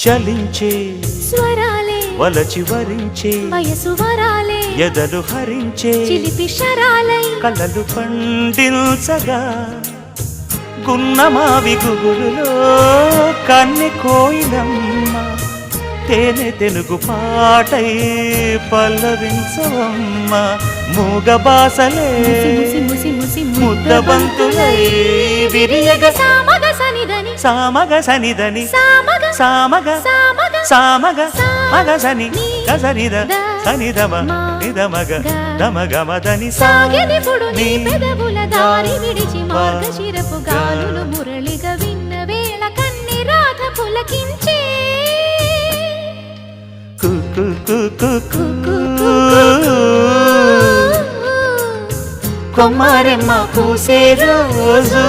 చలించే స్వరాలే వలచి వరించే వయసు వరాలే ఎదలు హరించే చిలిపి శరాలై కలలు పండించగా గున్నమావి గుగులులో కన్నె కోయిలమ్మ తేనె తెనుగు పాటై పల్లవించవమ్మ మూగ బాసలే ముద్దబంతులై విరియగ సామగ సనిదని సామగ సనిదని సామగ సామగ సామగ సామగ మగసని గసనిద సనిదమ నిదమగ దమగమదని సాగినిపుడు నీ పెదవుల దారి విడిచి మార్గశిరపు గాలులు మురళిగా విన్న వేళ కన్ని రాధ పులకించే కొమ్మరెమ్మ పూసే రోజు